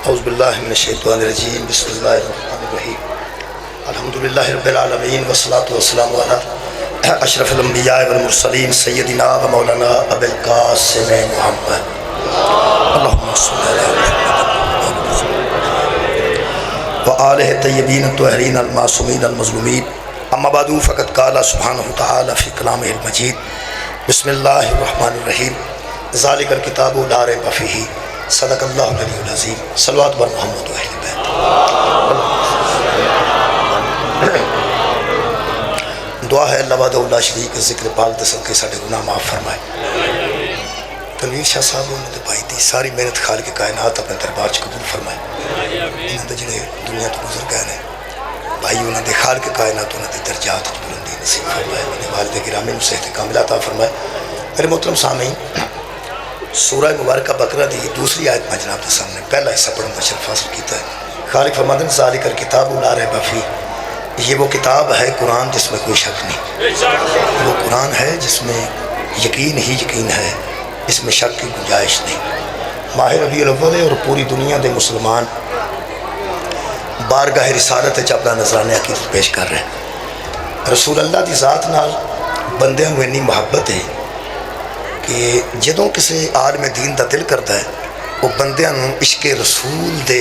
औज़ुबिल्लाहि मिनश्शैतानिर्रजीम बिस्मिल्लाहिर्रहमानिर्रहीम अल्हम्दुलिल्लाहि रब्बिल आलमीन वस्सलातु वस्सलामु अला अशरफिल अंबिया वल मुरसलीन सय्यदिना व मौलाना अबुल कासिम मुहम्मद अल्लाहुम्मा सल्लि अला व आलिहि तय्यबीन तहरीन अल मासूमीन अल मज़लूमीन अम्मा बादु फ़क़द क़ाला सुब्हानहु तआला फ़ी कलामिहिल मजीद बिस्मिल्लाहिर्रहमानिर्रहीम ज़ालिकल किताबु ला रैब फ़ीहि सदक़ल्लाहुल अलीयुल अज़ीम सल्लल्लाहु अलैहि मुहम्मद व अहले बैत। दुआ है अल्लाह वहदहु शरीक ज़िक्र पाक दे सदके साडे गुनाह माफ़ फरमाए। तनवीर शाह साहब उन्होंने भाई दी सारी मेहनत खाल के कायनात अपने दरबार च कबूल फरमाए। इन्होंने जिहड़े दुनिया तो गुजर गए ने भाई उन्होंने खाल के कायनात उन्होंने दर्जात बुलंदी नसीब फरमाए। उन्हें वालिद गिरामी नूं सेहत कामिला अता फरमाए। मेरे मोहतरम सामीन, सूरह मुबारक बकरा की दूसरी आयत में जनाब के सामने पहला हिस्सा पढ़ने का शर्फ हासिल किया है। खालिक फरमाते हैं ज़ालिकल किताबु ला रैब फ़ीह, ये वो किताब है कुरान जिसमें कोई शक नहीं। वो कुरान है जिसमें यकीन ही यकीन है, इसमें शक की गुंजाइश नहीं। माह रबीउल अव्वल है और पूरी दुनिया के मुसलमान बारगाह रिसालत अपना नजराने अकीदत पेश कर रहे हैं। रसूल अल्लाह की ज़ात नाल बंदिਆਂ ਨੂੰ इन्नी मुहब्बत है कि जदों किसी आलम दीन का दिल करता है वो बंदिਆਂ ਨੂੰ इश्के रसूल के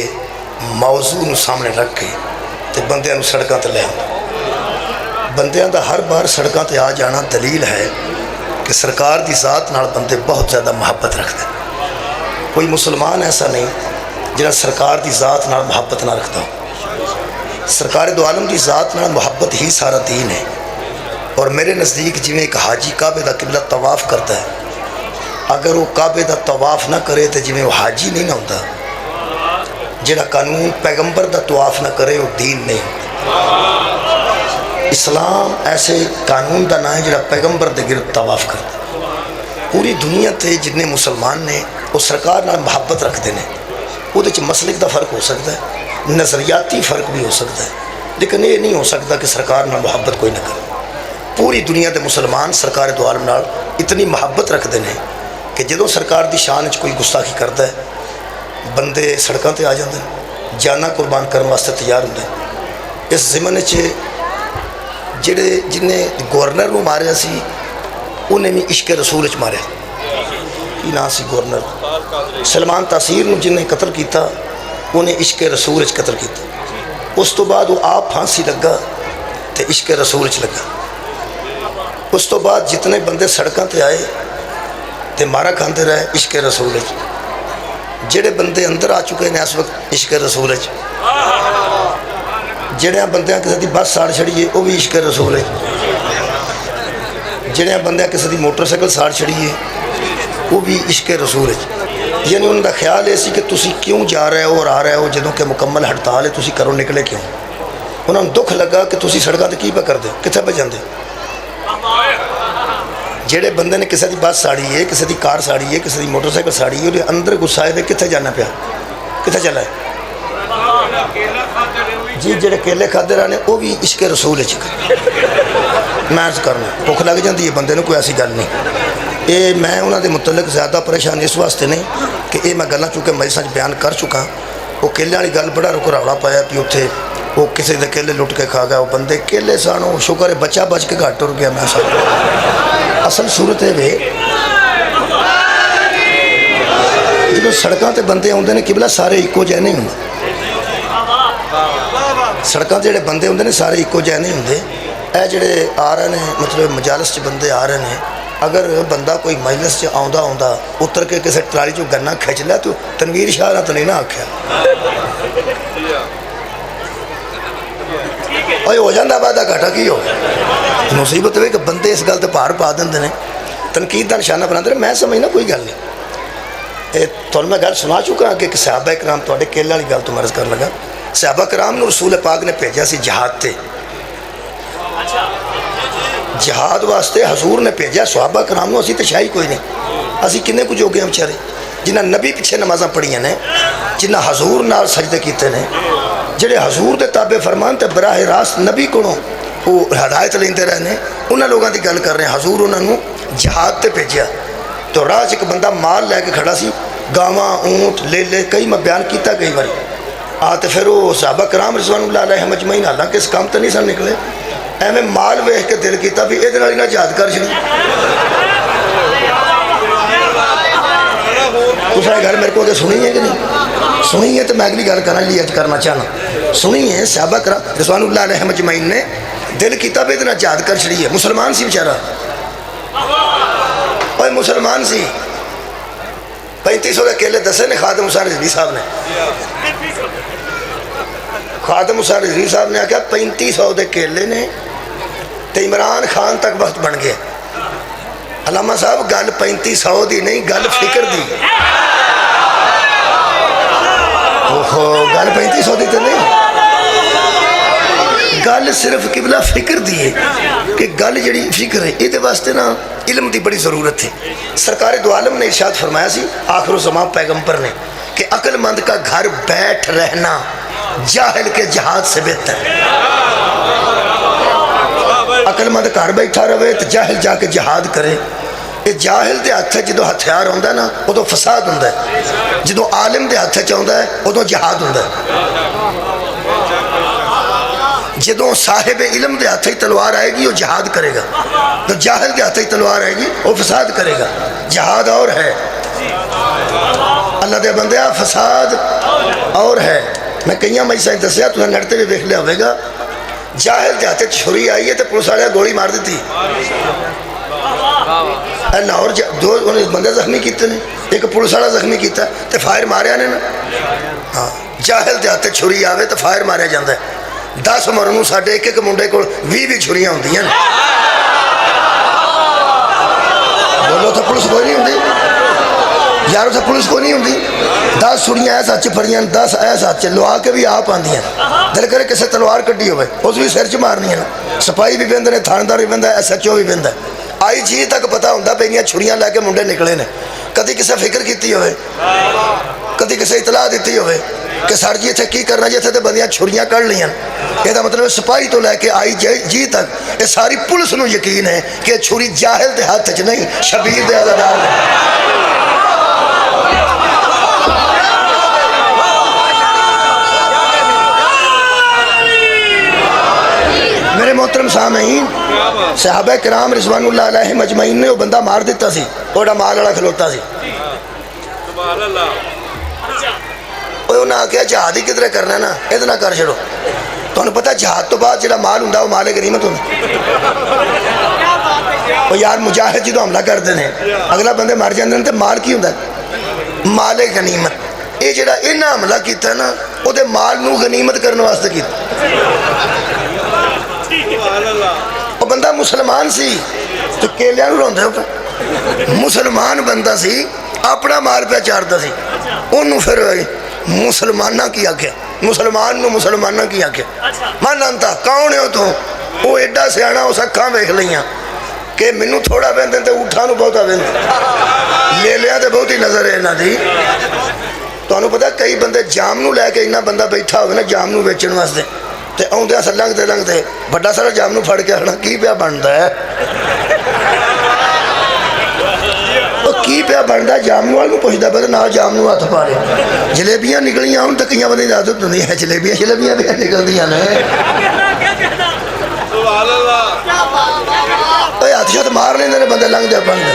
मौजू ਨੂੰ सामने रख के तो बंदिਆਂ ਨੂੰ सड़कों पर ले आਉਂਦਾ। बंदिਆਂ ਦਾ हर बार सड़कों पर आ जाना दलील है कि सरकार की ज़ात नाल बंदे बहुत ज़्यादा मुहब्बत रखते हैं। कोई मुसलमान ऐसा नहीं जिहड़ा सरकार की ज़ात नाल मुहब्बत ना रखता हो। सरकार दो आलम की ज़ात नाल मुहब्बत ही सारा दीन है। और मेरे नज़दीक जिवें एक हाजी काबे का किबला तवाफ़ करता है, अगर वो काबे का तवाफ़ ना करे तो जिवें वो हाजी नहीं ना होता। जिहड़ा कानून पैगंबर का तवाफ़ ना करे वो दीन नहीं होता। इस्लाम ऐसे कानून का ना है जिहड़ा पैगंबर के गिरद तवाफ़ करता। पूरी दुनिया से जिन्ने मुसलमान ने वो सरकार नाल मुहब्बत रखते हैं। उहदे च मसलिक का फ़र्क हो सकता है, नज़रियाती फ़र्क भी हो सकता है, लेकिन ये नहीं हो सकता कि सरकार नाल मुहब्बत कोई ना करे। पूरी दुनिया के मुसलमान सरकार दो आलम नाल इतनी मुहब्बत रखते हैं कि जदों सरकार की शान च कोई गुस्ताखी करता है बंदे सड़कों पर आ जाते हैं, जाना कुर्बान करने वास्ते तैयार होंगे। इस ज़िमन जिहड़े जिन्हें गवर्नर को मारिया सी उन्हें भी इश्क रसूल च मारिया। की नाम सी गवर्नर सलमान तासीर नूं जिन्हें कतल किया उन्हें इश्क रसूल च कतल किया। उस तो बाद वो आप फांसी लगा तो इश्क रसूल च लगा। उस तो बाद जितने बंदे सड़कों पर आए तो मारा खाते रहे इश्क रसूल च। जेड़े बंदे अंदर आ चुके हैं इस वक्त इश्क रसूल च। जेड़े बंद किसी की बस साड़ छड़ी है वह भी इश्क रसूल है। जेड़े बंद किसी की मोटरसाइकिल साड़ छड़ी है वो भी इश्क रसूल है। यानी उनका ख्याल ये कि तुसी क्यों जा रहे हो और आ रहे हो जदों कि मुकम्मल हड़ताल है, तुसी घरों निकले क्यों। उन्होंने दुख लगा कि तुसी सड़कों पर की पे करते कितने पे जाते। जेड़े बंदे ने किसी की बस साड़ी है, किसी की कार साड़ी है, किसी की मोटरसाइकिल साड़ी है, अंदर गुस्सा है कितने जाना पाया, कितने चला है जी। जेड़े केले खाते रहे वो भी इश्क रसूल है। मैं करना भुख लग जाती है बंदे कोई ऐसी गल नहीं। ये मैं उन्होंने मुतलक ज़्यादा परेशान इस वास्ते नहीं कि ये मैं गल्लां चूँकि मजलिसां च बयान कर चुका। वो केले वाली गल बड़ा रुकरावड़ा पाया कि उत्थे वो किसी के केले लुट के खा गया। वो बंदे केले सन, शुक्र है बच्चा बच के घर टुर गया। मैं सब असल सूरत है वे जो सड़कों पर बंदे आते हैं किबला सारे इको जह नहीं होंगे। सड़कों पर जो बंदे होंगे सारे इको जह नहीं होंगे। ये जोड़े आ रहे हैं मतलब मजालस च बंदे आ रहे हैं, अगर बंदा कोई मजलिस च आउंदा उतर के किसी ट्राली चो गन्ना खिंच लिया तो तनवीर शाह ने तो नहीं ना आख्या हो जाता वादा घाटा की हो। मुसीबत है कि बंदे इस गल भार पा देंगे ने, तनकीद का निशाना बनाते हैं। मैं समझना कोई गल नहीं। तुहानूं मैं गल सुना चुका कि एक सहाबा कराम तुहाडे केले वाली गल तो मर्ज कर लगा। सहाबा कराम नूं रसूल पाक ने भेजा सी जहाद ते, जहाद वास्ते हजूर ने भेजा सहाबा कराम नूं। असीं तो शाही कोई नहीं, असीं किन्ने कुछ हो गए बेचारे जिन्हें नबी पिछे नमाज़ां पढ़ियां ने, जिन्हें हजूर नाल सजदे कीते ने, जिहड़े हजूर दे ताबे फरमान ते बराह रास्त नबी कोलों वो हदायत लेंदे रहे ने, उन्हां लोगों की गल कर रहे हैं। हजूर उन्होंने जहाद ते भेजा तो राह च एक बंदा माल लैके खड़ा सी, गावां ऊँट लेले कई मैं बयान किया कई बार तो फिर वो सहाबा कराम रिज़वानुल्लाह अलैहिम अजमईन हालांकि इस काम तो नहीं सन निकले एवं माल वेख के दिल किया भी ये ना याद कर छड़ी तुसा गल मेरे को अगर सुनी है कि नहीं सुनी है तो मैं अगली गल करना लिए करना चाहना सुनी है सहाबा कराम रिज़वानुल्लाह अलैहिम अजमईन ने दिल किया भी ये याद कर छड़ी है मुसलमान सी बेचारा और मुसलमान सी 3500 के केले दसे ने खादम हुसैन रिजवी साहब ने खादम हुसैन रिजवी साहब ने आख्या 3500 के केले ने तो इमरान खान तक वक्त बन गया अलामा साहब गल 3500 की नहीं गल फिक्र दी ओहो गल 3500 की तो नहीं गल सिर्फ किबला फिक्र दी है कि गल जी फिक्र है ये वास्ते ना इल्म की बड़ी ज़रूरत है सरकार दो आलम ने इरशाद फरमाया सी आखिर ज़मां पैगंबर ने कि अक्लमंद का घर बैठ रहना जाहिल के जहाज से बेहतर अक्लमंद घर बैठा रहे तो जाहिल जाके जहाद करे ये जाहिल के हथ जो हथियार आता ना उदों फसाद होंदा है जो आलिम के हथ च आता है उदों जहाद होंदा है जो साहिब इलम के हथ तलवार आएगी वो जहाद करेगा तो जाहिल के हथ तलवार आएगी वो फसाद करेगा जहाद और है अल्लाह के बंदे फसाद और है मैं कई मैसा दसिया तुम नड़ते भी देख लिया होगा जाहिल के हथ छुरी आई है तो पुलिस वाले गोली मार दी लाहौर दो बंदे जख्मी किए ने एक पुलिस वाला जख्मी किया तो फायर मारिया ने ना हाँ जाहिल के हथ छुरी आवे तो फायर मारिया जाता है 10 मरनू साढ़े एक मुंडे को 20 छुरियां होंदियां बोलो तो पुलिस कोई नहीं होंगी यार तो पुलिस कोई नहीं होंगी 10 छुरियां ऐसा च फड़ियां 10 ऐसा च लुआ के भी आप आंदियां दिल करे किसी तलवार कड्डी होवे उस भी सिर च मारनी है ना सिपाही भी बहते हैं थानेदार भी बहता SHO भी बहता आई जी तक पता होंदा पे इन्नियां छुरियां लैके मुंडे निकले ने कभी किसी फिक्र की होवे कभी किसी इतलाह दी होवे कि सर जी इतने की करना जी इतने तो बंदियां छुरियां कढ़ लियां यदा मतलब सिपाही तो लैके आई जी तक ये सारी पुलिस नूं यकीन है कि छुरी जाहिल के हाथ च नहीं शबीर दे अदादार मेरे मोहतरम सामीन सहाबा कराम रिज़वानुल्लाह अलैहिम अजमईन ने वो बंदा मार दिता सी थोड़ा माल वाला खलोता सी उन्हें आख्या जहाद ही किधरे करना ना ये ना कर छड़ो तुहानू पता जहाद तो बाद जो माल होंदा वो माल गनीमत होंदा वो यार मुजाहिद जो हमला करते हैं अगला बंदे मर जाते हैं तो माल की होंदा माल गनीमत ये जो इन्हें हमला किया ना वो माल नू गनीमत करने वास्ते किया वो बंदा मुसलमान सी तो केलियां नू रोंदे मुसलमान बंदा सी अपना माल पे चारता सी उन्होंने फिर मुसलमाना की आख्या मुसलमान नू मुसलमाना की आख्या मन अंता कौन है तू वो एडा सियाना उस अखा वेख लिया कि मैनू थोड़ा बहते तो ऊठा बहुता बहते ले लिया तो बहुत ही नज़र है इन्हों की तुहानू पता कई बंदे जाम नू लैके इन्ना बंदा बैठा हो ना जाम नू बेचण वास्ते तो आउंदे अस लंघते लंघते बड़ा सारा जाम नू फड़ के आना की पिया बनता है की पिया बनता जामनू वाल पुछता पे ना जामनू हथ पा रहे जलेबियां निकलियां हूँ तो कई बंदे आदत होंगी है जलेबियां शलेबियां भी निकलदियां ने हथ शत मार लेंगे बंदे लंघते बनते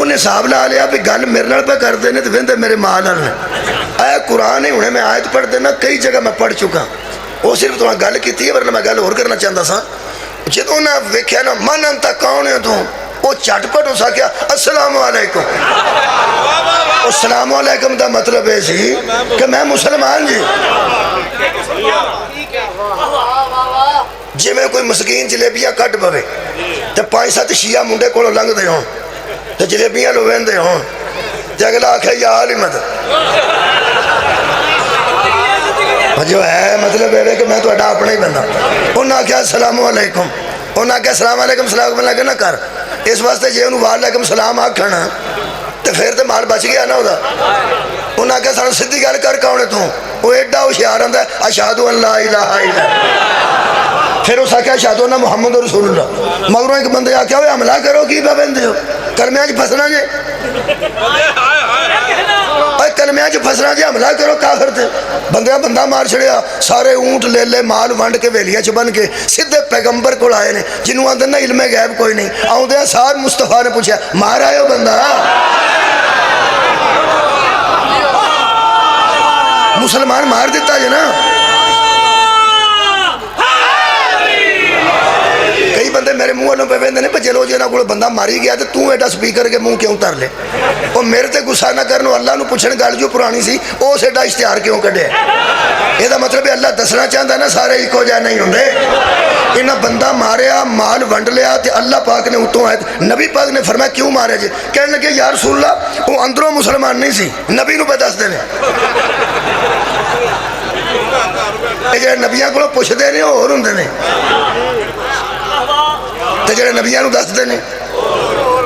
उन्हें हिसाब ला लिया भी गल मेरे नाल पे करते हैं तो वहदे मेरे मां नाल ने ऐ कुरान ही हुणे मैं आयत पढ़ते ना कई जगह मैं पढ़ चुका वो सिर्फ तुहां गल की है वरना मैं गल होर करना चाहता सा जो उन्हें वेख्या ना मन अंता कौन है तू वो झटपट उस आख्या अस्सलाम वालेकुम अस्सलाम वालेकुम का मतलब ये सी कि मैं मुसलमान जी जिमें कोई मस्कीन जलेबियां कट पवे तो 5-7 शिया मुंडे को लंघते हो तो जलेबियां लो वहदे हो तो अगला आख्या यार ही मत जो है मतलब ये कि मैं थोड़ा अपना ही बंदा उन्हें आख्या अस्सलाम वालेकुम उन्हें आख्या सलाम वालेकुम सलाम लगे ना कर इस वास्ते जे उन्होंने वालेकुम सलाम आखण तो फिर तो माल बच गया ना वह उन्हें आख्या सानू सीधी गल कर कौन है तू वो एडा हुशियार आंदा अशहदु अल्ला इलाहा इल्लल्लाह फिर उस आख्या अशहदु अन्ना मुहम्मद रसूलुल्लाह मगरों एक बंदे आख्या हमला करो की पा बहते हो कलमिया च फसना जे, कलमिया च फसना जे, हमला करो काफिर ते। बंदे बंदा मार छड़िया, सारे ऊंट ले ले माल वंड के वेलिया च बन के सीधे पैगंबर को आए ने, जिन्हों आते ना इल्मे गैब कोई नहीं। आउंदे सार मुस्तफा ने पूछा मार आयो बंदा, मुसलमान मार दिता जे ना। कई बंदे मेरे मुँह वालों पे वेंदे ने चलो जी इन्होंने को बंदा मारी गया तो तू एडा स्पीकर के मुँह क्यों धर ले। वो मेरे ते गुस्सा ना करन, अल्लाह नूं पुछण गल जो पुरानी सी उस एडा इश्तिहार क्यों कढ़िया। ਇਹਦਾ मतलब है अल्लाह दसना चाहता ना सारे इको जिहे नहीं होंगे। इन्हें बंदा मारिया, माल वंड लिया तो अल्लाह पाक ने उतों आए, नबी पाक ने फरमाया क्यों मारे जे। कहने लगे यार रसूलल्लाह वो अंदरों मुसलमान नहीं सी, नबी नूं पे दसदे ने। जो नबियां कोलों पुछदे ने होर हुंदे ने ते जेहड़े नबियां नूं दसदे ने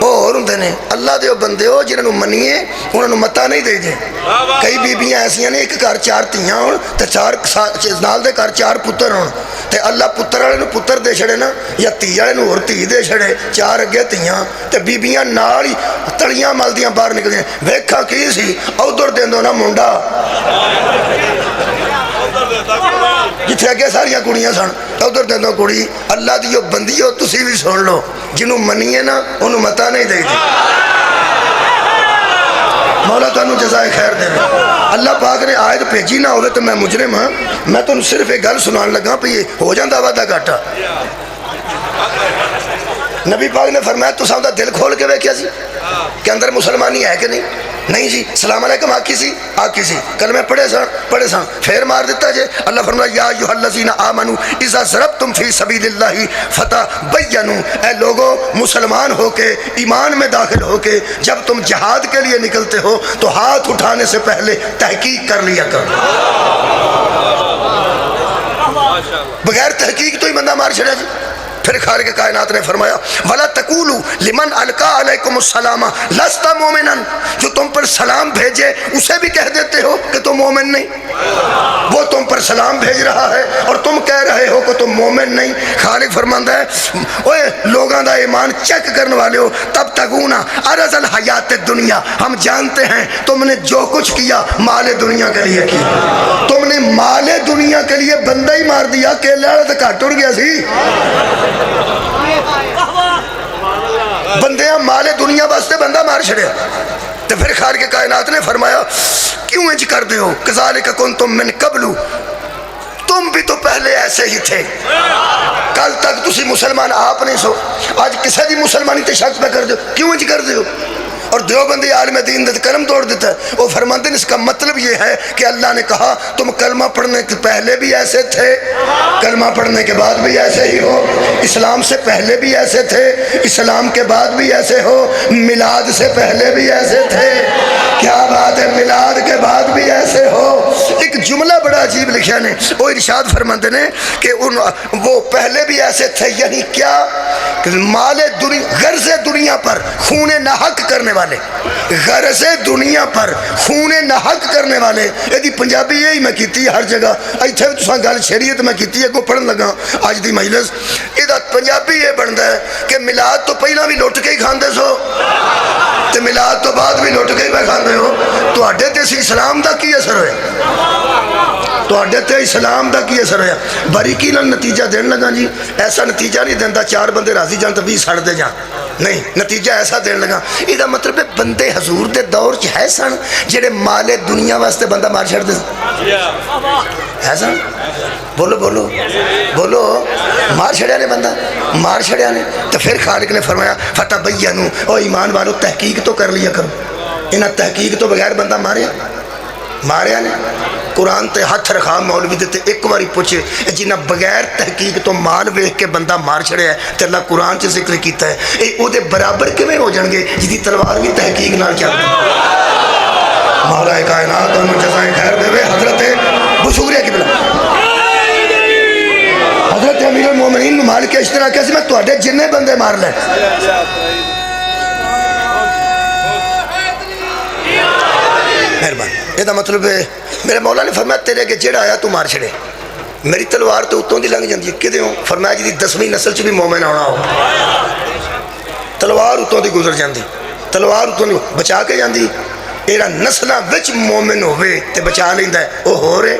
होर हुंदे ने। अल्लाह दे बंदे हो जिन्होंने मनीए उन्होंने मत्ता नहीं दे जे। कई बीबियां ऐसियां ने एक घर 4 धीआं होण ते 4 नाल दे घर 4 पुत्तर होण ते अल्लाह पुत्तर वाले नूं पुत्तर दे छड़े ना या धी वाले नूं होर धी दे छड़े, 4 अगे धीआं ते बीबियां नाल ही तलियां मलदियां बाहर निकलदियां। वेखा की सी उधर देंदो ना मुंडा जिथे अगे सारिया कुड़ियां सन उधर देंदो कुड़ी। अल्लाह दी बंदी हो तुसी भी सुन लो, जिन्हों मनीए ना उन्होंने मता नहीं देती। मौला तुहानू जज़ाए खैर दे। अल्लाह पाक ने आयत भेजी ना हो तो मैं मुजरिम हाँ। मैं तुहानू सिर्फ एक गल सुनान लगा भी हो जाता वादा घाटा। नबी पाक ने फरमाया तुसां दा दिल खोल के वेख्या सी कि अंदर मुसलमानी है कि नहीं? नहीं जी। सलाम अलैकुम आखी सी कलमे पढ़े सन फिर मार दिता जे। अल्लाह फरमाया या अय्युहल्लज़ीना आमनू इज़ा ज़रबतुम फ़ी सबीलिल्लाहि फ़तबय्यनू, ऐ लोगो मुसलमान होके ईमान में दाखिल होके जब तुम जिहाद के लिए निकलते हो तो हाथ उठाने से पहले तहकीक कर लिया करो। बगैर तहकीक तो ही बंदा मार छड़िया जी। फिर खालिक कायनात ने फरमाया वला तकूलू लिमन अलका अलैकुमुस्सलाम लस्ता मोमिनन, जो तुम पर सलाम भेजे उसे भी कह देते हो कि तुम मोमिन नहीं। वो तुम पर सलाम भेज रहा है और तुम कह रहे हो कि तुम मोमिन नहीं। खालिक फरमाता है ओए लोगों का ईमान चेक करने वाले हो, तब तकूना अरज़ल हयात दुनिया, हम जानते हैं तुमने जो कुछ किया माले दुनिया के लिए किया। तुमने माले दुनिया के लिए बंदा ही मार दिया, केले वाला तो घट उड़ गया सी। बंदे माले दुनिया वास्ते बंदा मार छड़िया। तो फिर खालिक कायनात ने फरमाया क्यों इंज करते हो, कज़ालिका कुंतुम मिन क़ब्लु, तुम भी तो पहले ऐसे ही थे। कल तक तुसी मुसलमान आप नहीं सो, आज किसी की मुसलमानी ते शक पे कर दो, क्यों इंज कर दो। और देवबंदी आलिम दीन ने कलम तोड़ देता है। वो फरमाते हैं इसका मतलब ये है कि अल्लाह ने कहा तुम कलमा पढ़ने के पहले भी ऐसे थे, कलमा पढ़ने के बाद भी ऐसे ही हो, इस्लाम से पहले भी ऐसे थे, इस्लाम के बाद भी ऐसे हो, मिलाद से पहले भी ऐसे थे। क्या बात है, मिलाद के बाद भी ऐसे हो। एक जुमला बड़ा अजीब लिखा ने, वो इरशाद फरमाते ने कि वो पहले भी ऐसे थे, यानी क्या माले दुनिया गर्ज़े दुनिया पर खूने नाहक करने वाले, गर्ज़े दुनिया पर खूने नाहक करने वाले। यदि पंजाबी यही मैं की हर जगह, इतने भी तुम गल छेड़ी है तो मैं की अगों पढ़न लगा अज की मजलिस। यदा पंजाबी ये बनता है कि मिलाद तो पहला भी लुट के ही खाते सो तो मिलाद तो बाद भी लुट के ही मैं खाते हो। तुहाडे ते इस्लाम का की असर होया, तुहाडे ते इस्लाम का की असर होया। बारीकी नाल नतीजा देन लगा जी। ऐसा नतीजा नहीं देता 4 बंदे राजी जान तो 20 सड़ते जान, नहीं, नतीजा ऐसा देन लगा। इसका मतलब है बंदे हजूर के दौर च है सन जेडे माले दुनिया वास्ते बंदा मार छड़ते है सन। बोलो बोलो बोलो, मार छड़िया ने, बंदा मार छड़िया ने। तो फिर खालिक ने फरमाया फतबय्यनू, ओ ईमान वालों तहकीक तो कर लिया करो। इन्हें तहकीक तो बगैर बंदा मारिया ने। कुरान ते हथ रखा मौलवी दे, एक बारी पूछे जिन्हें बगैर तहकीक तो माल वेख के बंदा मार छड़िया तो अल्लाह कुरान च जिक्र किया है, ये उहदे बराबर किवें हो जाएंगे जिसकी तलवार भी तहकीक नाल चलदी। मौला कायनात तुहानू जज़ाए खैर देवे। हजरत बुशुगरिया किबला हजरत अमीरुल मोमिनीन मालिक इश्तरा कहया सी मैं तुहाडे जिन्ने बंदे मार ले। मेहरबानी। ਇਹਦਾ मतलब है मेरे मौला ने फरमाया तेरे अगे जेड़ा आया तू मार छड़े। मेरी तलवार तो उत्तों की लंघ जाती है, किदे हो? फरमाया जी 10वीं नस्ल च भी मोमिन आना हो, तलवार उत्तों की गुजर जाती। तलवार उतों बचा के जाती, एरा नस्लों विच मोमिन होवे ते बचा लेंदा है वो हो रहे,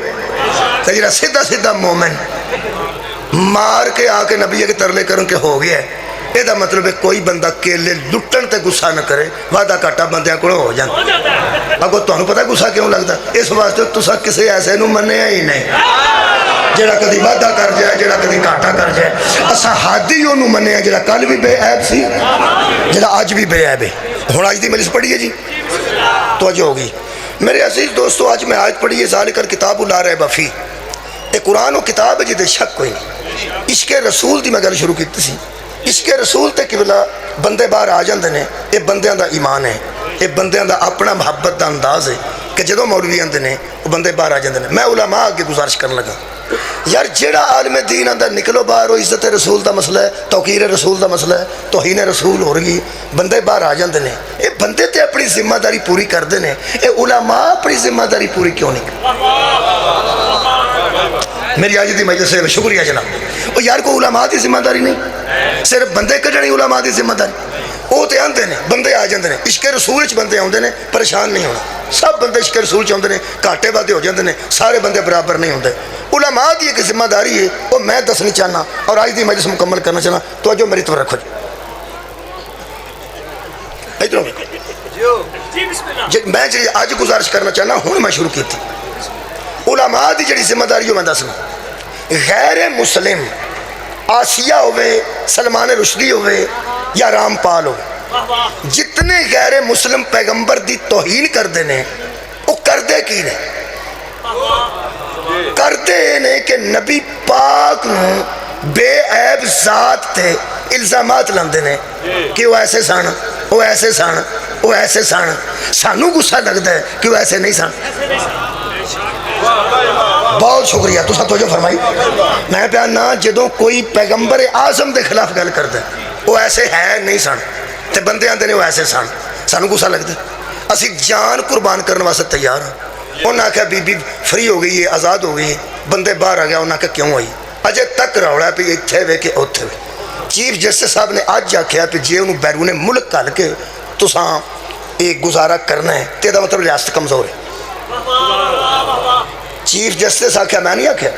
तो जरा सीधा सीधा मोमिन मार के आके नबी के तरले करन के हो गया है, ਇਹਦਾ मतलब है कोई बंदा केले लुटन ते गुस्सा न करे, वादा घाटा बंदियां कोलों हो जाता। अगो तुहानूं पता गुस्सा क्यों लगता? इस वास्ते तुसां किसी ऐसे नूं मन्निया ही नहीं जिहड़ा कदी वादा कर जाए, जिहड़ा कदी घाटा कर जाए। असां हादी उहनूं मन्निया जिहड़ा कल भी बेऐब सी, जिहड़ा अज भी बेऐब है। हुण अज दी मजलिस पढ़ी है जी, तो अज होगी। मेरे अजीज दोस्तों, अज मैं आयत पढ़ी है ज़ालिकल किताबु ला रैब फीह। ये कुरान वो किताब है जिहदे शक कोई नहीं। इश्के रसूल की मैं गल शुरू की सी। इश्के रसूल ते किबला बंदे बाहर आ जाते हैं, ये बंदियां दा ईमान है, ये बंदियां दा अपना मुहब्बत का अंदाज़ है कि जो मौलवी आते हैं वो बंदे बाहर आ जाते हैं। मैं उलमा अगे गुजारिश कर लगा, यार जेड़ा आलम दीन आंदा निकलो बाहर, वो इज्जत रसूल का मसला है, तौकीर रसूल का मसला है, तौहीन रसूल हो रही, बंदे बाहर आ जाते हैं। ये बंदे तो अपनी जिम्मेदारी पूरी करते हैं, ये उलमा अपनी जिम्मेदारी पूरी क्यों नहीं? मेरी आज की मजलिस से शुक्रिया जनाब। वो यार को उलमा की जिम्मेदारी नहीं, सिर्फ बंदे कढ़नी उलमा की जिम्मेदारी। वो तो आते हैं, बंदे आ जाते हैं, इश्के रसूल च बंदे आते हैं, परेशान नहीं होना। सब बंदे इश्के रसूल च आते हैं, घाटे वादे हो जाते हैं, सारे बंदे बराबर नहीं होंगे। उलमा की एक जिम्मेदारी है, वो मैं दसनी चाहना और आज की मजलिस मुकम्मल करना चाहना। तो अजो मेरी तरफ रखो इधरों मैं जी अज गुजारिश करना चाहना, हूँ मैं शुरू की। उलमा की जी जिम्मेदारी मैं दसना, गैर मुस्लिम आसिया होवे, सलमान रुश्दी होवे या रामपाल हो, जितने गैर मुस्लिम पैगंबर की तौहीन करते हैं वो करते की ने? करते ने कि नबी पाक बेऐब जात ते इल्जामात लाते हैं कि वो ऐसे सन, वो ऐसे सन, वो ऐसे सन। सानू गुस्सा लगता है कि वो ऐसे नहीं सन। बहुत शुक्रिया तुसा तोजो फरमाई। मैं प्यार ना जो कोई पैगंबर आजम के खिलाफ गल करता है, वो ऐसे है नहीं सन, तो बंदे आते हैं वो ऐसे सन, सानू गुस्सा लगता। असी जान कुर्बान करने वास्ते तैयार हाँ। उन्हें आख्या बीबी फ्री हो गई है, आज़ाद हो गई है, बंदे बाहर आ गया। उन्हें आख्या क्यों आई? अजे तक रौला भी इत्थे वे कि उत्थे वे। चीफ जस्टिस साहब ने अज आख्या भी जे उन्होंने बैरूने मुल्क घल के तुसां ये गुजारा करना है तो यह मतलब रियासत कमज़ोर है। चीफ जस्टिस आख्या, मैं नहीं आख्या।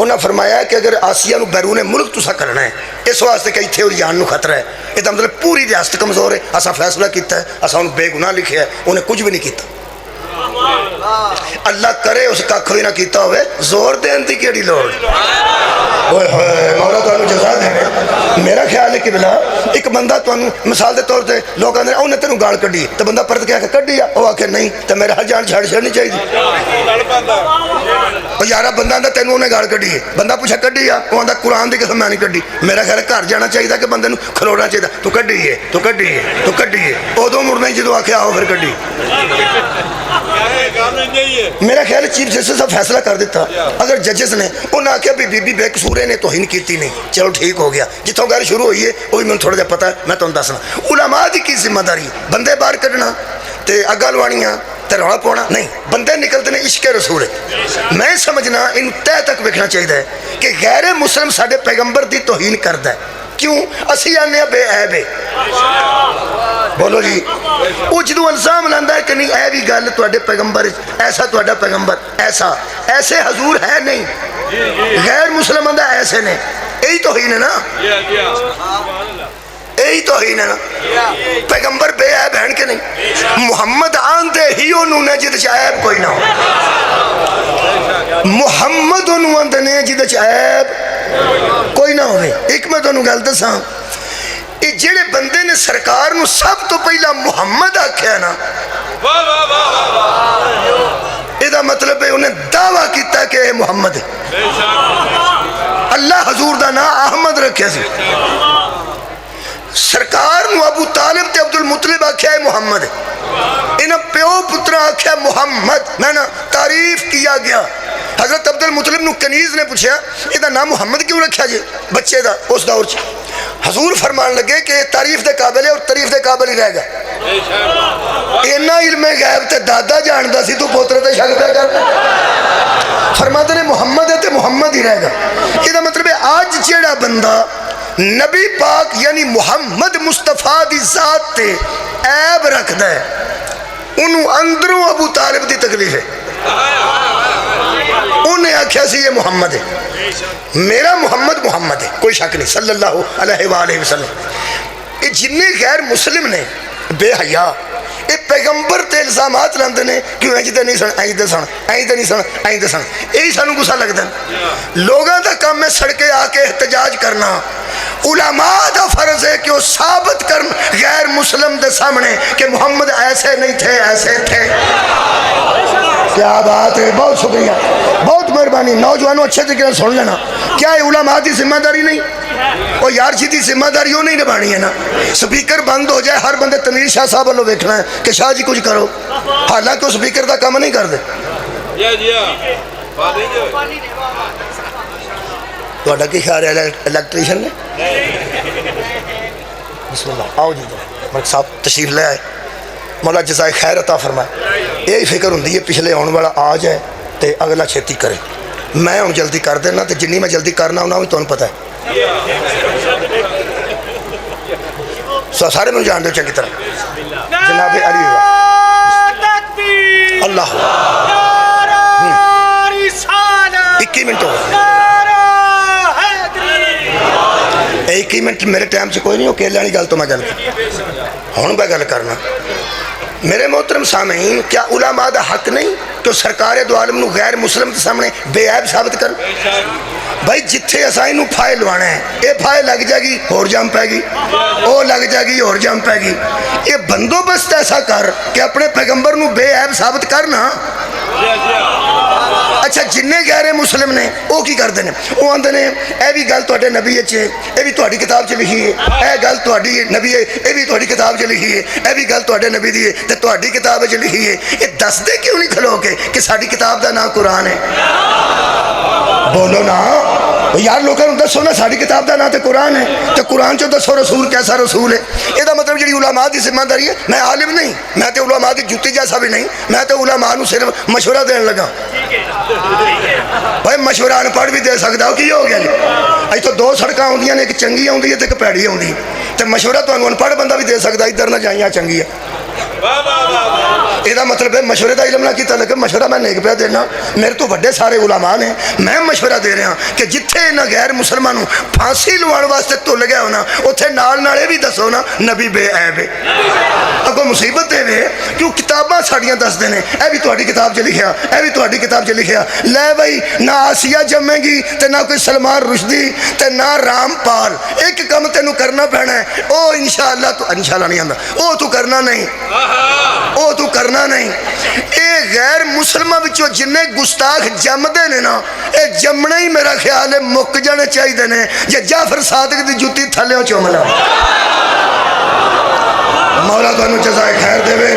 उन्हें फरमाया कि अगर आसिया को बैरूने मुल्क तुसा करना है इस वास्ते कि इतने और जान को खतरा है, यह मतलब पूरी रियासत कमज़ोर है। असा फैसला किया है, असा उन्हें बेगुनाह लिखा है, उन्हें कुछ भी नहीं किया। अल्लाह करे उस कख भी ना किया हो, जोर देने की केड़ी लोड़। मौला तुहानू जज़ा देवे। मेरा ख्याल है कि बिला एक बंदा तुहानू मिसाल के तौर पर लोग आते उन्हें तेन गाल कढ़ी तो बंदा परत के आके कढ़ी आ, वो आखे नहीं तो मेरे हर जान छड़ छड़नी चाहिए। यारा बंदा आंदा तेन उन्हें गाल कढ़ी है, बंदा पूछा कढ़ी आ, वो आंदा कुरान की कसम मैं नहीं कढ़ी। मेरा ख्याल घर जाना चाहिए कि बंदे खलोना चाहिए, तू कढ़ी है, तू कढ़ी है, तू कढ़ी है। उदों मुड़ना ही जो आखे आओ फिर कढ़ी। मेरा ख्याल चीफ जस्टिस साहब फैसला कर दिता। अगर जजेस ने उन्हें आख्या भी बीबी बेकसूरे ने तौहीन की नहीं, चलो ठीक हो गया। जितों गल शुरू हुई है वो भी मैं थोड़ा जहा पता है, मैं तुम दसना। उलमा की जिम्मेदारी बंदे बाहर कढ़ना तो अग्गा लवानियां तो रौला पाना नहीं, बंदे निकलते हैं इश्के रसूल। मैं समझना इन तय तक वेखना चाहिए कि गैर मुस्लिम साडे पैगंबर की तौहीन करता है, क्यों? असी आने बेऐब है। बोलो जी, वो जो इल्जाम लाता है कि नहीं यह भी गल तुहाडे पैगंबर ऐसा, तुहाडा पैगंबर ऐसा, ऐसे हजूर है नहीं, गैर मुसलमान दा ऐसे ने, यही तौहीन है ना, यही तौहीन है ना। पैगंबर बेऐब है कि नहीं? मुहम्मद आंदे ही उन्होंने जिद च ऐब कोई ना हो। मुहम्मद उन्होंने आंदे ने जिद च ऐब कोई ना हो। एक मैं तुहानू गल दसां, ये जेड़े बंदे ने सरकार नू सब तो पहला मुहम्मद आख्या ना, इसका मतलब है उन्हें दावा किया कि मुहम्मद है। अल्लाह हजूर का नाम अहमद रखा सी, सरकार नू अबू तालिब ते अब्दुल मुतलिब आख्या है मुहम्मद है। इन्हें प्यो पुत्रा आख्या मुहम्मद, मैं ना तारीफ किया गया। हजरत अब्दुल मुतलिब नू कनीज ने पूछा इसका नाम मुहम्मद क्यों रखा जी बच्चे का? उस दौर च हजूर फरमान लगे कि तारीफ के काबिल है और तारीफ के काबिल ही रहेगा। इन्ना इल्मे गैब ते दादा जानता सी, तू पोतरे ते शक पे कर। फरमाते ने मुहम्मद है तो मुहम्मद ही रहेगा। इसका मतलब है आज जेड़ा बंदा नबी पाक यानी मुहम्मद मुस्तफा दी जात ते ऐब रखदा है, उन्होंने अंदरों अबू तालिब की तकलीफ है। उन्हें आख्या सी ये मुहम्मद है, मेरा मुहम्मद मुहम्मद है, कोई शक नहीं सल्लल्लाहु अलैहि वसल्लम। ये जिन्ने गैर मुस्लिम ने बेहया ये पैगंबर ते इल्जामात लाते हैं कि इंज तो नहीं सन, इंज तो सन, इंज तो नहीं सन, इंज तो सन। यही सानू गुस्सा लगता है। लोगों का काम है सड़के आके एहतजाज करना। उलमा का फर्ज है कि वो साबित कर गैर मुस्लिम के सामने कि मुहम्मद ऐसे नहीं थे, ऐसे थे। क्या बात है, बहुत शुक्रिया, बहुत मेहरबानी। नौजवानों अच्छे तरीके से सुन लेना, क्या ये उलमा की जिम्मेदारी नहीं? वो यार जी की जिम्मेदारी वो नहीं निभानी है ना। स्पीकर बंद हो जाए, हर बंदे तमीर शाह साहब वालों देखना है कि शाह जी कुछ करो, हालांकि उस स्पीकर का काम नहीं करते। ਤੁਹਾਡਾ ਕੀ ਖਿਆਲ ਹੈ इलैक्ट्रीशियन ने? बिस्मिल्लाह, आओ जी मलिक साहब तशरीफ ले आए, मौला जज़ाए खैर अता फरमाए। यही फिक्र होंगी है पिछले आने वाला आ जाए तो अगला छेती करे। मैं हम जल्दी कर देना, तो जिन्नी मैं जल्दी करना उन्होंने भी तुहानू पता है, सारे मैं जान दो चंगी तरह। जनाब अली अल्लाह 21 मिनट हो गए, 21 मिनट मेरे टाइम से कोई नहीं। वो केले वाली गल तो मैं गल हूँ मैं गल करना। मेरे मोहतरम सामीन, क्या उलमा का हक नहीं कि सरकार दो आलम गैर मुस्लिम के सामने बेऐब साबित कर? भाई जिथे असा इनू फाए लवाना है, ये फाए लग जाएगी होर जम पैगी, वो लग जाएगी होर जम पैगी। ये बंदोबस्त ऐसा कर कि अपने पैगंबर नू बेऐब साबित करना। अच्छा जिन्ने गैर मुस्लिम ने वो की करते हैं, वो आते हैं यह भी गल तुहाडे नबी च, यह भी तुहाडी किताब च लिखी है, यह गल तुहाडी नबी है, यह भी तुहाडी किताब च लिखी है, यह भी गल तुहाडे नबी दी है ते तुहाडी किताब च लिखी है। ये दसदे क्यों नहीं खलो के कि साडी किताब का नाम कुरान है? बोलो ना यार, लोगों को दसो ना साडी किताब का नाम तो कुरान है, तो कुरान चो दसो रसूल कैसा रसूल है। यदा मतलब जी उलमा की जिम्मेदारी है। मैं आलिम नहीं, मैं तो उलमा की जुत्ती जैसा भी नहीं, मैं तो उलमा नू सिर्फ मशवरा देने लगा। भाई मशवरा अनपढ़ भी दे सकता हो, की हो गया जी? अज तो दो सड़क आउंदियां ने, एक चंगी आउंदी है तो एक भैड़ी आउंदी है, तो मशवरा तो अनपढ़ बंदा भी दे सकता, इधर ना जाइए चंगी है। यदा मतलब है मशवरे का इलम ना किया लगे, मशवरा मैं नहीं पिया देना, मेरे तो बड़े सारे उलमा ने, मैं मशवरा दे रहा कि जिथे इन्होंने गैर मुसलमानों फांसी लवाने वास्ते तुल गया होना, उत्थे नाल नाल ये भी दसो ना नबी बेऐब है। अगों मुसीबत है क्यों किताबां साड़ियां दसदे ने, यह भी तुहाडी किताब च लिखिया, यह भी तुहाडी किताब च लिखिया। लै बई ना आसिया जमेगी तो ना कोई सलमान रुश्दी ते ना रामपाल, एक काम तेनू करना पैना है, ओ इंशाअल्लाह तो इंशाअल्लाह नहीं आंदा, ओ तू करना नहीं, ओ तू करना नहीं। ये गैर मुसलमान विचों जिन्ने गुस्ताख जमदे ने ना, ये जमने ही मेरा ख्याल है मुक जाने चाहिए ने, जे जाफर सादिक दी जुत्ती थल्ले चुम ला। मौला तुहानू जज़ाए खैर देवे।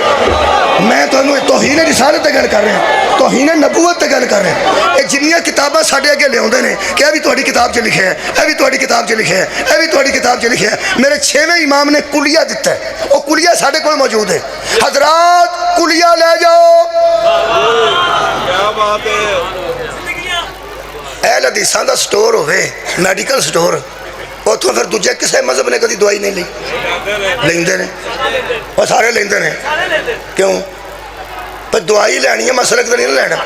मैं तुहानू तौहीन रिसालत ते गल कर रहा, तौहीन नबूवत ते गल कर रहा। ये जिन्नियां किताबां साडे अगे लियाउंदे ने कि यह भी तुहाडी किताब च लिखे है, यह भी तुहाडी किताब च लिखे है, यह भी तुहाडी किताब च लिखे है। मेरे 6वें इमाम ने कुलिया दिता है, वो कुलिया साडे कोल मौजूद है। हजरात कुलिया ले जाओ। क्या बात है। एल हदीसां दा स्टोर होवे, मैडिकल स्टोर, उतों फिर दूजे किसी मजहब ने कभी दवाई नहीं ली, लेंदे ने, और सारे लेंदे ने। क्यों? पर दवाई लैनी है, मसलक तो नहीं ना लेना।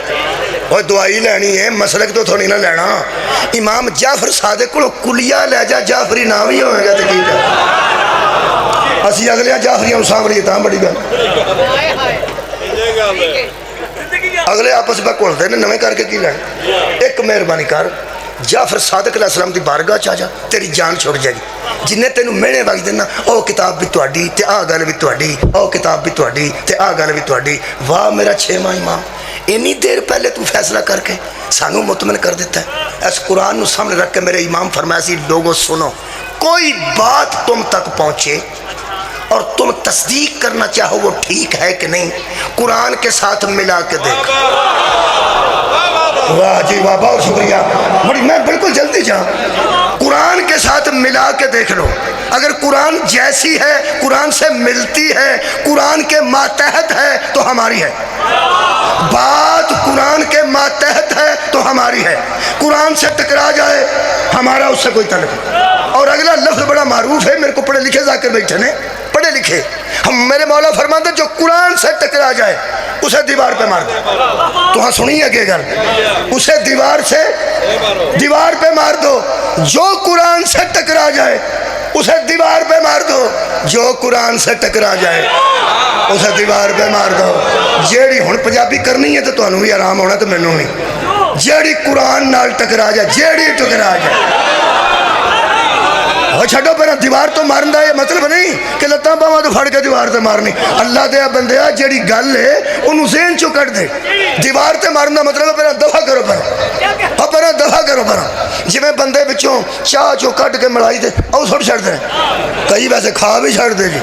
और दवाई लैनी है, मसलक तो थोड़ी ना लेना। इमाम जाफर सादिक को कुलिया लै जा, जाफरी नाम ही होएगा तो ठीक है। असी अगले जाफरियां सांभरीए तां बड़ी गल, अगले आपस में घुलते ने, नवें करके की लैना। एक मेहरबानी कर, जाफर सादिक अलैहिस्सलाम की बारगाह च आ जा, तेरी जान छुट जाएगी। जिन्हें तेनू मेहने वग देना, ओ किताब भी तुहाडी ते आ गल भी तुहाडी, ओ किताब भी तुहाडी ते आ गल भी तुहाडी। वाह मेरा 6वां इमाम, इन्नी देर पहले तू फैसला करके सानू मुतमन कर देता है। इस कुरान नू सामने रख के मेरे इमाम फरमाया सी, लोगों सुनो, कोई बात तुम तक पहुँचे और तुम तस्दीक करना चाहो वो ठीक है कि नहीं, कुरान के साथ मिला के देखो। वाह जी वाह, बहुत शुक्रिया। बड़ी मैं बिल्कुल जल्दी जाऊँ, कुरान के साथ मिला के देख लो। अगर कुरान जैसी है, कुरान से मिलती है, कुरान के मातहत है तो हमारी है बात, कुरान के मातहत है तो हमारी है। कुरान से टकरा जाए हमारा उससे कोई तल्लुक, और अगला लफ्ज़ बड़ा मारूफ है, मेरे को पढ़े लिखे जाकर बैठे ने, पढ़े लिखे। हम मेरे मौला फरमाते जो कुरान से टकरा जाए उसे दीवार पे मार दो। तो हाँ सुनिए आगे गल, उसे दीवार पे मार दो। जो कुरान से टकरा जाए उसे दीवार पे मार दो। जो कुरान से टकरा जाए उसे दीवार पे मार दो। जेड़ी हुण पंजाबी करनी है तो तुहानू भी आराम होना, तो मैनू भी। जेड़ी कुरान नाल टकरा जाए, जेड़ी टकरा जाए, छो पर दीवार तो मारन का यह मतलब नहीं कि लत्तां बावां तो फड़ के दीवार से मारनी। अल्लाह दे बंदिया जी गल है उन्होंने ज़हन चो कट दे। दीवार से मारन का मतलब पर दफा करो, पर दफा करो। पर जिमें बंदे पिछों चाह चो कट के मलाई दे और सुट छड़ते हैं, कई वैसे खा भी छड़ते जी,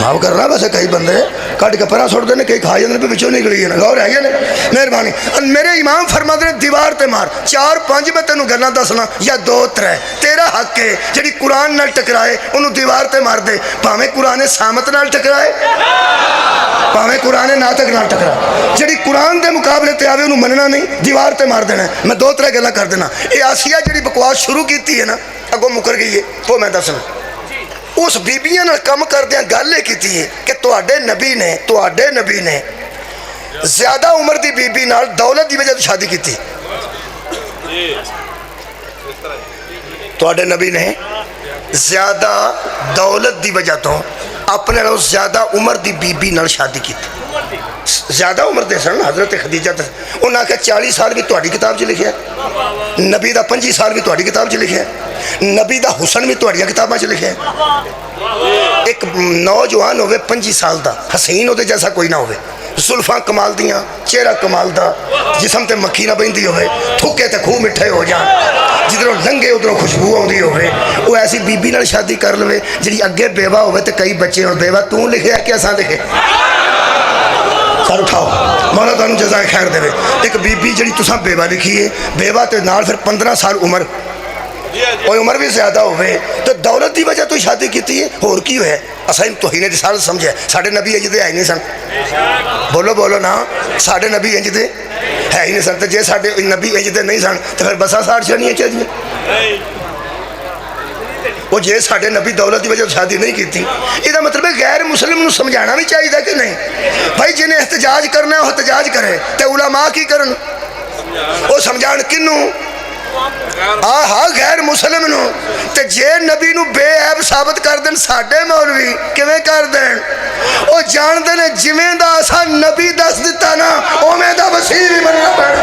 माफ करना, वैसे कई बंदे कट के परा सुटते हैं, कई खा जाते पिछों निकली है ना। गौर है ने, मेहरबानी। मेरे इमाम फरमाते हैं दीवार से मार। 4-5 मैं तेनों गल्लां दसना या 2-3, तेरा हक है। जी कुरान नाल टकराए उन्होंने दीवार ते मार दे, भावें कुरान सामत नाल टकराए, भावें कुरान नातक नाल टकराए। जी कुरान के मुकाबले ते आवे उन्होंने मनना नहीं, दीवार ते मार देना। मैं 2-3 गल्लां कर देना। ये आसिया जी बकवास शुरू की है ना, अगों मुकर गई है, वो मैं दसना। उस बीबियां नाल कम करदे गल की है कि तुहाडे नबी ने ज्यादा उम्र की बीबी नाल दौलत की वजह से शादी की। तुहाडे नबी ने ज्यादा दौलत की वजह तो अपने नालों ज्यादा उम्र की बीबी नाल शादी की। ज्यादा उम्र दे सन हजरत खदीजा। उन्हें आख्या 40 साल भी तुहाडी किताब च लिखिया, नबी का 25 साल भी तुहाडी किताब च लिखिया, नबी का हुसन भी तुहाडियां किताबां च लिखिया। एक नौजवान होवे 25 साल का, हसीन उहदे जैसा कोई ना होवे, जुल्फां कमाल दियां, चेहरा कमाल दा, जिसम ते मक्खी ना बहिंदी होवे, थुके ते खूह मिठे हो जान, जिधरों लंघे उधरों खुशबू आउंदी होवे, वो ऐसी बीबी नाल शादी कर लवे जिहड़ी अगे बेवा होवे ते कई बच्चे होण। बेवा तू लिखिया कि असां लिखे? सर उठाओ, मौला तुहानू जज़ाए खैर देवे। एक बीबी जी तुसां बेवा लिखी है, बेवा ते नाल फिर 15 साल उम्र, और उम्र भी ज्यादा होवे तो दौलत की वजह तो शादी की है। होर की होया? असा तोहीने रिसालत समझे। साढ़े नबी इंज दे है ही नहीं सन। बोलो बोलो ना, साढ़े नबी इंज दे है ही नहीं सन। तो जे साढ़े नबी इंज दे नहीं सन तो फिर बसा साड़ चढ़नियाँ चाहिए। वो जे साढ़े नबी दौलत की वजह शादी नहीं की, इसका मतलब है गैर मुस्लिम को समझाना भी चाहिए कि नहीं भाई, जिन्हें एहतजाज करना है वो एहतजाज करे, तो उलमा की करन, वो समझाण किनू? हाँ गैर मुस्लिम नूं। ते जे नबी नूं बेऐब साबित कर देन साडे मौलवी किवें कर देन? वो जानते ने जिवें दा असां नबी दस दिता ना उवें दा वसीह भी मनना पैना।